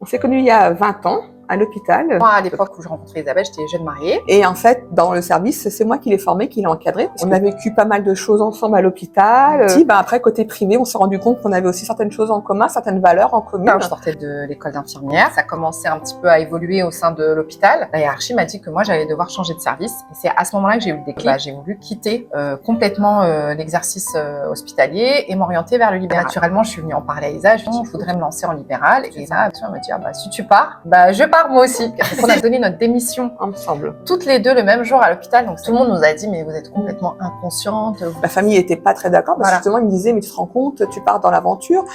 On s'est connus il y a 20 ans à l'hôpital. Moi, à l'époque où je rencontrais Isabelle, j'étais jeune mariée. Et en fait, dans le service, c'est moi qui l'ai formé, qui l'ai encadré. On a vécu pas mal de choses ensemble à l'hôpital. Après, côté privé, on s'est rendu compte qu'on avait aussi certaines choses en commun, certaines valeurs en commun. Quand je sortais de l'école d'infirmière, ça commençait un petit peu à évoluer au sein de l'hôpital. La hiérarchie m'a dit que moi, j'allais devoir changer de service. Et c'est à ce moment-là que j'ai eu le déclic. J'ai voulu quitter complètement l'exercice hospitalier et m'orienter vers le libéral. Naturellement, je suis venue en parler à Isa. Je lui ai dit, je voudrais me lancer en libéral. Et Isa m'a dit, si tu pars, je pars moi aussi. Donc, on a donné notre démission ensemble. Toutes les deux le même jour à l'hôpital. Donc tout le monde nous a dit, mais vous êtes complètement inconsciente. La famille était pas très d'accord parce que justement, ils me disaient, mais tu te rends compte, tu pars dans l'aventure.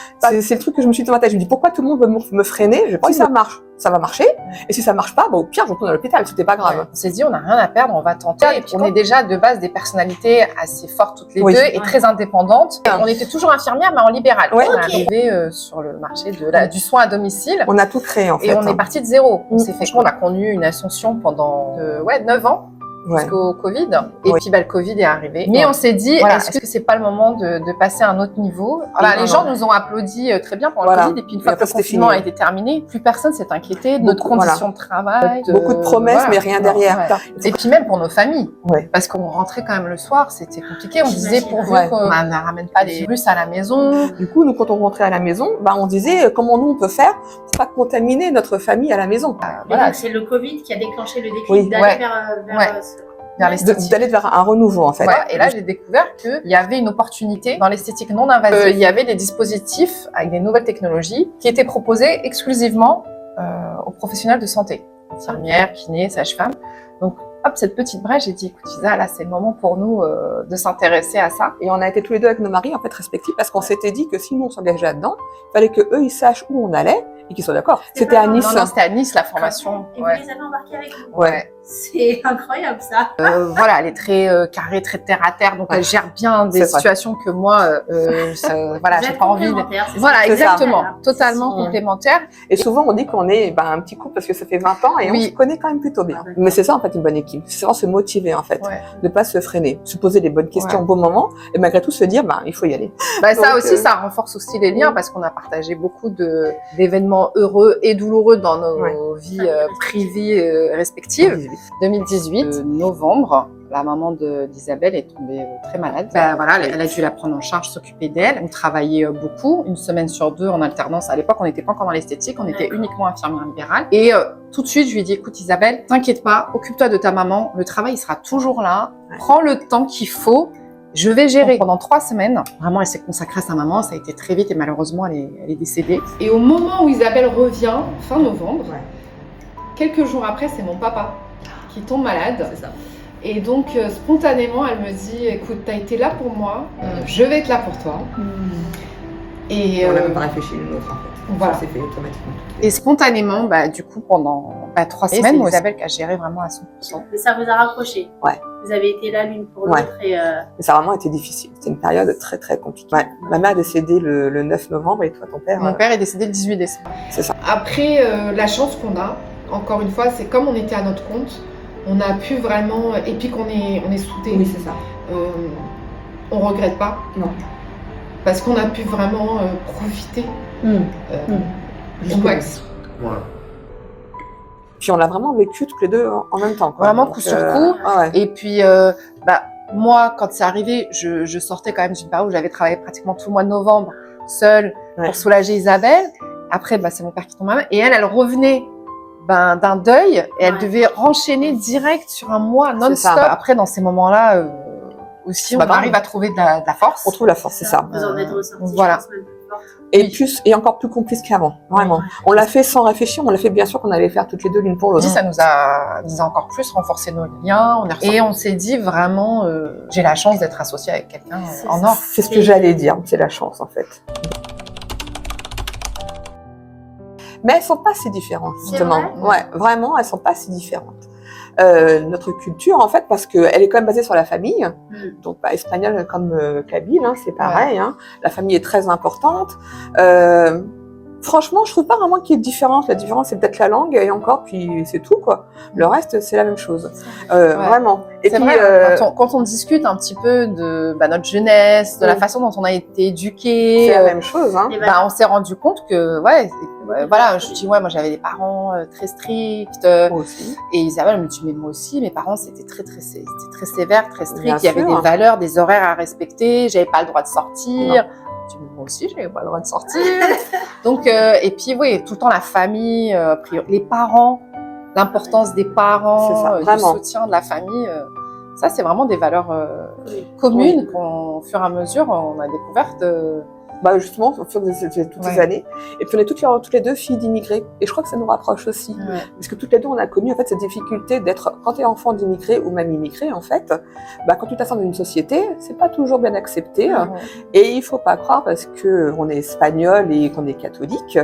C'est le truc que je me suis dit dans ma tête. Je me dis, pourquoi tout le monde veut me freiner? Je pense que ça marche. Ça va marcher. Et si ça marche pas, au pire, je retourne à l'hôpital. C'était pas grave. On s'est dit, on n'a rien à perdre, on va tenter. Et puis, on est déjà de base des personnalités assez fortes toutes les deux et très indépendantes. Et on était toujours infirmières, mais en libéral. On est arrivé sur le marché du soin à domicile. On a tout créé, en fait. Et on est parti de zéro. On s'est fait, on a connu une ascension pendant 9 ans. Jusqu'au Covid. Et puis, le Covid est arrivé. Mais on s'est dit, est-ce que c'est pas le moment de passer à un autre niveau? Les gens nous ont applaudi très bien pendant le Covid. Et puis, une fois que le confinement a été terminé, plus personne s'est inquiété de notre condition de travail. Beaucoup de promesses, mais rien derrière. Et puis, même pour nos familles. Parce qu'on rentrait quand même le soir, c'était compliqué. On disait, pourvu qu'on ne ramène pas des virus à la maison. Du coup, nous, quand on rentrait à la maison, on disait, comment nous, on peut faire pour pas contaminer notre famille à la maison. C'est le Covid qui a déclenché le déclic d'aller vers l'esthétique. D'aller vers un renouveau, en fait. Et là, j'ai découvert qu'il y avait une opportunité dans l'esthétique non invasive. Il y avait des dispositifs avec des nouvelles technologies qui étaient proposés exclusivement aux professionnels de santé, infirmières, kinés, sages-femmes. Donc, cette petite brèche, j'ai dit, écoute Isa, là, c'est le moment pour nous de s'intéresser à ça. Et on a été tous les deux avec nos maris, en fait, respectifs, parce qu'on s'était dit que si nous, on s'engageait là-dedans, il fallait que eux, ils sachent où on allait et qu'ils soient d'accord. C'était à Nice. Non, c'était à Nice, la formation. Et vous les avez embarqués avec vous? C'est incroyable, ça. Elle est très carrée, très terre à terre, donc elle gère bien des situations que moi, j'ai pas envie de... exactement. Totalement complémentaire. Et souvent, on dit qu'on est un petit couple parce que ça fait 20 ans et on se connaît quand même plutôt bien. Mais c'est ça, en fait, une bonne équipe. C'est vraiment se motiver, en fait. Ne pas se freiner. Se poser les bonnes questions au bon moment et malgré tout se dire, il faut y aller. Ça aussi, ça renforce aussi les liens parce qu'on a partagé beaucoup d'événements heureux et douloureux dans nos vies privées respectives. 2018, novembre, la maman d'Isabelle est tombée très malade. Elle a dû la prendre en charge, s'occuper d'elle. On travaillait beaucoup, une semaine sur deux en alternance. À l'époque, on n'était pas encore dans l'esthétique, on était uniquement infirmière libérale. Et tout de suite, je lui ai dit, écoute Isabelle, t'inquiète pas, occupe-toi de ta maman, le travail il sera toujours là, prends le temps qu'il faut. Je vais gérer. Pendant 3 semaines, vraiment, elle s'est consacrée à sa maman. Ça a été très vite et malheureusement, elle est décédée. Et au moment où Isabelle revient, fin novembre, quelques jours après, c'est mon papa qui tombe malade. C'est ça. Et donc, spontanément, elle me dit, écoute, t'as été là pour moi, je vais être là pour toi. Et on n'a même pas réfléchi l'une l'autre, en fait. Voilà. Ça s'est fait automatiquement. Et spontanément, du coup, pendant 3 semaines, c'est Isabelle qui a géré vraiment à 100%. Mais ça vous a rapproché. Vous avez été là l'une pour l'autre. Mais ça a vraiment été difficile. C'était une période très, très compliquée. Ma mère est décédée le 9 novembre et toi, ton père... Mon père est décédé le 18 décembre. C'est ça. Après, la chance qu'on a, encore une fois, c'est comme on était à notre compte, on a pu vraiment... Et puis qu'on est soudés. Oui, c'est ça. On regrette pas. Non. Parce qu'on a pu vraiment profiter au max. Voilà. Puis on l'a vraiment vécu toutes les deux en même temps. Vraiment coup sur coup. Et puis, moi, quand c'est arrivé, je sortais quand même d'une période où j'avais travaillé pratiquement tout le mois de novembre, seule, pour soulager Isabelle. Après, c'est mon père qui tombe malade. Et elle revenait d'un deuil et elle devait enchaîner direct sur un mois non-stop. Après, dans ces moments-là, aussi, on arrive à trouver de la force. On trouve la force, c'est ça. Vous en êtes ressortis. Voilà. Et encore plus complice qu'avant, vraiment. On l'a fait sans réfléchir, on l'a fait bien sûr qu'on allait faire toutes les deux l'une pour l'autre. Ça nous a encore plus renforcé nos liens. Et on s'est dit vraiment, j'ai la chance d'être associée avec quelqu'un en or. C'est ce que j'allais dire, c'est la chance en fait. Mais elles sont pas si différentes, justement. Vraiment, elles sont pas si différentes. Notre culture, en fait, parce qu'elle est quand même basée sur la famille, donc espagnole comme kabyle, c'est pareil. La famille est très importante. Franchement, je trouve pas vraiment qu'il y ait de différence. La différence, c'est peut-être la langue et encore, puis c'est tout, quoi. Le reste, c'est la même chose. Vraiment. Et c'est puis, vrai, quand on discute un petit peu de notre jeunesse, de la façon dont on a été éduqué, c'est la même chose, hein. On s'est rendu compte que, voilà, je dis, moi j'avais des parents très stricts. Moi aussi. Et Isabelle me dit, mais moi aussi, mes parents, c'était très sévère, très strict. Bien Il y avait sûr. des valeurs, des horaires à respecter. J'avais pas le droit de sortir. Je dis, mais moi aussi, j'avais pas le droit de sortir. Donc, et puis, oui, tout le temps la famille, les parents, l'importance des parents, C'est ça, du vraiment. soutien de la famille. Ça, c'est vraiment des valeurs communes qu'au fur et à mesure, on a découvertes. Bah justement, au fur de toutes ces années. Et puis on est toutes les deux filles d'immigrés. Et je crois que ça nous rapproche aussi. Ouais. Parce que toutes les deux, on a connu en fait cette difficulté d'être, quand tu es enfant d'immigrés ou même immigré en fait, bah, quand tu t'assembles dans une société, c'est pas toujours bien accepté. Et il faut pas croire parce que on est espagnol et qu'on est catholique,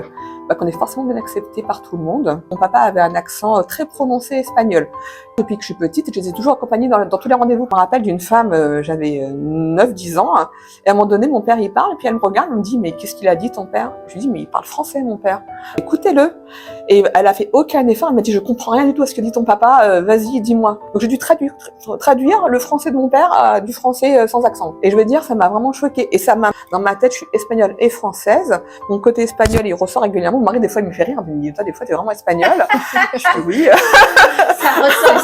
bah, qu'on est forcément bien accepté par tout le monde. Mon papa avait un accent très prononcé espagnol. Depuis que je suis petite, je les ai toujours accompagnés dans tous les rendez-vous. Je me rappelle d'une femme, j'avais 9-10 ans, et à un moment donné, mon père, il parle, et puis elle me regarde, elle me dit, mais qu'est-ce qu'il a dit, ton père? Je lui dis, mais il parle français, mon père. Écoutez-le. Et elle a fait aucun effort, elle m'a dit, je comprends rien du tout à ce que dit ton papa, vas-y, dis-moi. Donc j'ai dû traduire le français de mon père à du français sans accent. Et je veux dire, ça m'a vraiment choquée. Et ça m'a, dans ma tête, je suis espagnole et française. Mon côté espagnol, il ressort régulièrement. Mon mari, des fois, il me fait rire, il me dit, toi, des fois, t'es vraiment espagnole. Je dis, oui. Ça ressort.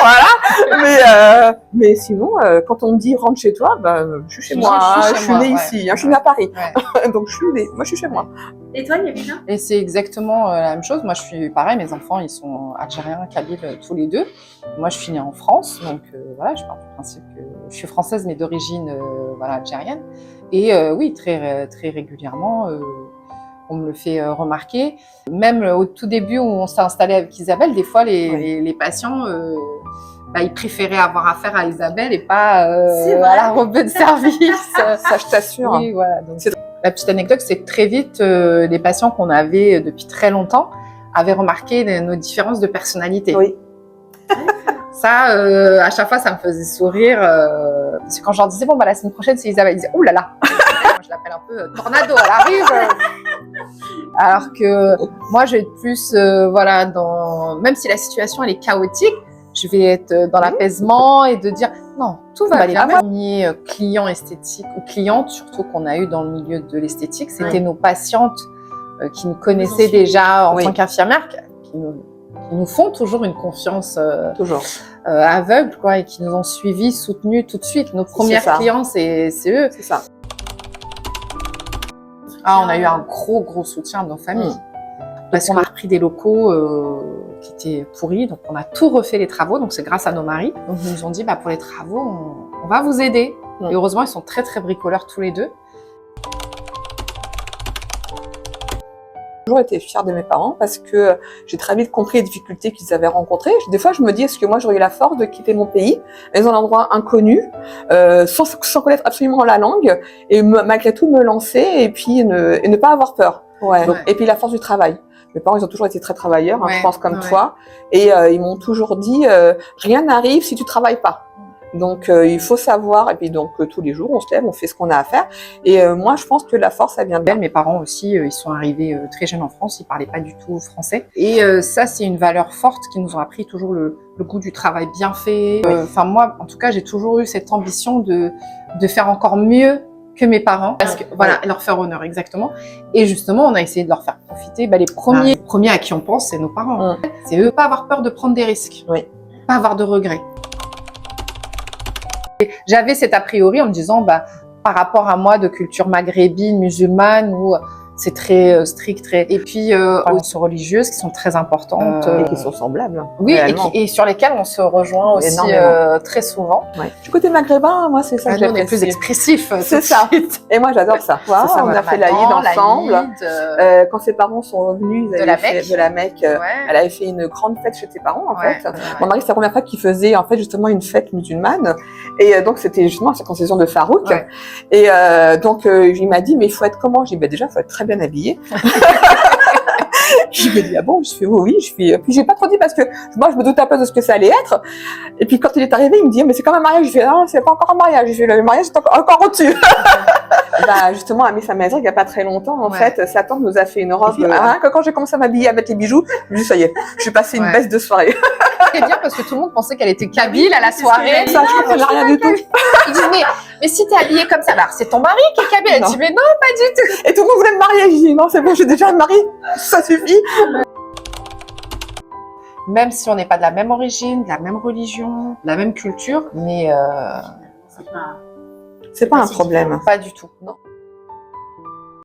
Voilà. Mais sinon, quand on me dit rentre chez toi, bah, je suis chez moi. Je suis née ici. Je suis née à Paris. Donc je suis née. Moi, je suis chez moi. Et toi, Yavina? Et c'est exactement la même chose. Moi, je suis pareil. Mes enfants, ils sont algériens, kabyles, tous les deux. Moi, je suis née en France. Donc voilà, je pars du principe que je suis française, mais d'origine algérienne. Et oui, très régulièrement. On me le fait remarquer. Même au tout début où on s'est installé avec Isabelle, des fois les patients, ils préféraient avoir affaire à Isabelle et pas à la robe de service. Ça, je t'assure. Oui, voilà. Donc, la petite anecdote, c'est que très vite, les patients qu'on avait depuis très longtemps avaient remarqué nos différences de personnalité. Oui. Ça, à chaque fois, ça me faisait sourire. Parce que quand je leur disais, bon, la semaine prochaine, c'est Isabelle, ils disaient, ouh là là. Je l'appelle un peu tornado, elle arrive. Alors que moi, je vais être plus, même si la situation elle est chaotique, je vais être dans l'apaisement et de dire non, tout va bien. Le premier client esthétique ou cliente, surtout qu'on a eu dans le milieu de l'esthétique, c'était nos patientes qui nous connaissaient déjà en tant qu'infirmières, qui nous font toujours une confiance aveugle, quoi, et qui nous ont suivis, soutenus tout de suite. Nos premières clients, c'est eux. C'est ça. On a eu un gros soutien de nos familles. Parce qu'on a repris des locaux qui étaient pourris, donc on a tout refait les travaux, donc c'est grâce à nos maris. Donc ils nous ont dit, pour les travaux, on va vous aider. Et heureusement, ils sont très bricoleurs tous les deux. J'ai toujours été fière de mes parents parce que j'ai très vite compris les difficultés qu'ils avaient rencontrées. Des fois, je me dis, est-ce que moi, j'aurais eu la force de quitter mon pays, dans un endroit inconnu, sans connaître absolument la langue, et malgré tout me lancer et puis ne pas avoir peur. Donc, et puis la force du travail. Mes parents, ils ont toujours été très travailleurs, je pense comme toi, et ils m'ont toujours dit, rien n'arrive si tu travailles pas. Donc il faut savoir, et puis donc tous les jours on se lève, on fait ce qu'on a à faire, et moi je pense que la force ça vient de là. Mes parents aussi, ils sont arrivés très jeunes en France, ils parlaient pas du tout français, et ça c'est une valeur forte qui nous ont appris toujours le goût du travail bien fait. Enfin moi en tout cas j'ai toujours eu cette ambition de faire encore mieux que mes parents, parce que leur faire honneur exactement, et justement on a essayé de leur faire profiter. Les premiers à qui on pense c'est nos parents, c'est eux, pas avoir peur de prendre des risques, pas avoir de regrets. J'avais cet a priori en me disant, par rapport à moi de culture maghrébine, musulmane, où c'est très strict, et puis aussi religieuses qui sont très importantes. Et qui sont semblables. Oui, et sur lesquelles on se rejoint aussi très souvent. Du côté maghrébin, moi c'est ça que j'apprécie. On est plus expressif. C'est ça. Et moi j'adore ça. On a fait l'Aïd ensemble. Quand ses parents sont revenus, ils avaient fait de la Mecque. Elle avait fait une grande fête chez ses parents en fait. Mon mari, c'est la première fois qu'il faisait en fait justement une fête musulmane. Et donc c'était justement la circoncision de Farouk. Et donc il m'a dit, mais il faut être comment? J'ai dit, déjà il faut être très bien habillé. Je me dis, ah bon? Je fais, oui, puis j'ai pas trop dit parce que moi, je me doutais un peu de ce que ça allait être. Et puis quand il est arrivé, il me dit, mais c'est comme un mariage. Je fais, non, c'est pas encore un mariage. Je fais, le mariage, c'est encore au-dessus. Bah, justement, à Miss Amazon, il y a pas très longtemps, en fait, sa tante nous a fait une robe. Quand j'ai commencé à m'habiller avec les bijoux, je me dis, ça y est, je suis passée une baisse de soirée. C'est bien parce que tout le monde pensait qu'elle était kabyle à la soirée. Ça, je comprenais rien du tout. Ils disent, mais si t'es habillée comme ça, bah, c'est ton mari qui est kabyle. Elle dit, mais non, pas du tout. Et tout le monde voulait me marier. Je dis, non, c'est bon, j'ai déjà un mari. Ça suffit. Même si on n'est pas de la même origine, de la même religion, de la même culture, mais c'est pas un problème. Pas du tout. Non.